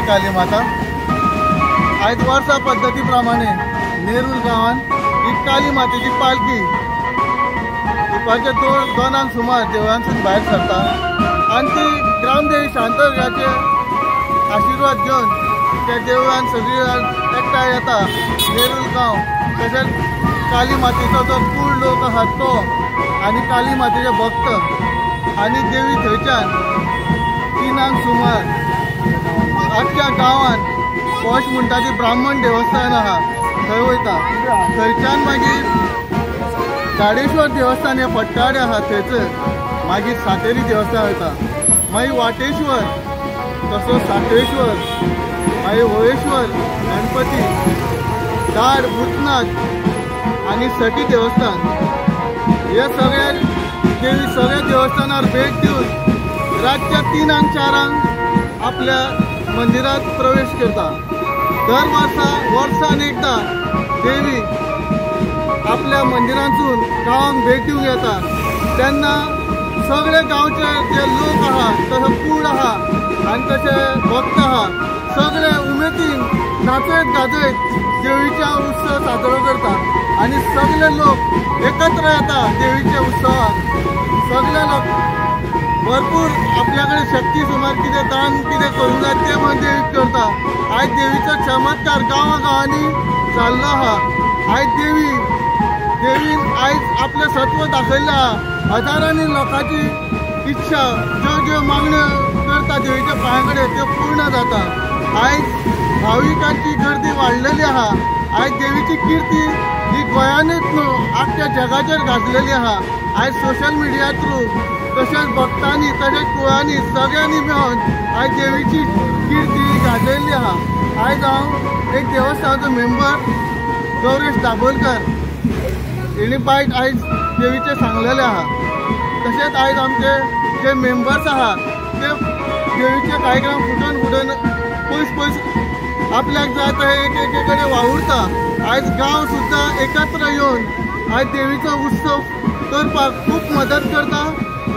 जय काली माता। आयज वर्सा पद्धती प्रमाणे नेरूल गांवांत ही काली मातेची पालखी दुपारच्या 2 सुमार देवळांसून भायर सरता आनी ती ग्रामदेवी शांतराचे आशिर्वाद घेवन त्या देवळान सगळी एकठांय येता। नेरूल गांव तशेंच काली मातेचो जो कूळ लोक आहा तो आनी काली मातेचे भक्त आनी देवी थंयच्यान 3 सुमार आख्या गांवांत पोश म्हणटा ती ब्राह्मण देवस्थान आहा थंय वयता। थंयच्यान मागीर दाडेश्वर देवस्थान हे पट्टाडे आहा थंयसर मागीर सातेरी देवस्थान वयता। मागीर वाटेश्वर तसोच सातेश्वर मागीर होळेश्वर गणपती दाड भूतनाथ आनी सटी देवस्थान हे सगळ्या देवी सगळ्या देवस्थानार भेट दिवन रातच्या 3-4 आपल्या मंदिरात प्रवेश करता। दर वर्सान एकदा देवी आपल्या मंदिरांतून गांवांक भेट दिवंक येता तेन्ना सगळे गांवचे जे लोक आहा तसो कूळ आहा आनी तसे भक्त आहा सगळे उमेदीन नाचत गाजत देवीचा उत्सव साजरो करता आनी सगळे लोक एकत्र येता देवीच्या उत्सवाक। सगळे लोक भरपूर आपल्याकडे शक्ती सुमार कितें दान कितें करूंक जाय तें म्हणून देवीक करता। आयज देवीचो चमत्कार गांवांनी जाल्लो आहा। आयज देवीन आयज आपलें सत्व दाखयलें आहा। हजारांनी लोकांची इच्छा ज्यो मागण्यो करता देवीच्या पांया कडेन त्यो पूर्ण जाता। आयज भाविकांची गर्दी वाडलेली आहा। आयज देवीची कीर्ती ही गोंयानूच न्हू आख्ख्या जगाचेर गाजलेली आहा। आयज सोशल मिडिया थ्रू तशेंच भक्तांनी तशेंच कुळांनी सगळ्यांनी मेळून आयज देवीची कीर्ती गाजयल्ली आहा। आयज हांव एक देवस्थानाचो मेंबर गौरेश दाबोलकर हेणी बायट आयज देवीचे सांगलेले आहा। तशेंच आयज आमचे जे मेंबर्स आहा ते देवीचे कार्यक्रम फुटून पयस आपल्याक जाय थंय एक कडेन वावुरता। आयज गांव सुद्दां एकत्र येवन आयज देवीचो उत्सव करपाक खूब मदत करता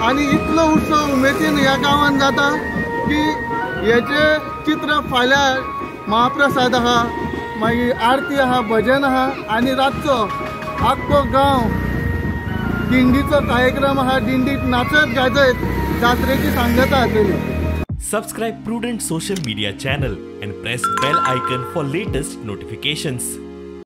आनी इतलो उत्सव उमेदीन ह्या गांवांत जाता की हेचे चित्र फाल्यां महाप्रसाद आहा मागीर आरती आहा भजन आहा आनी रातचो आख्खो गांव दिंडीचो कार्यक्रम आहा। दिंडीत नाचत गाजत जात्रेची सांगता आसलेली। Subscribe Prudent social media channel and press bell icon for latest notifications.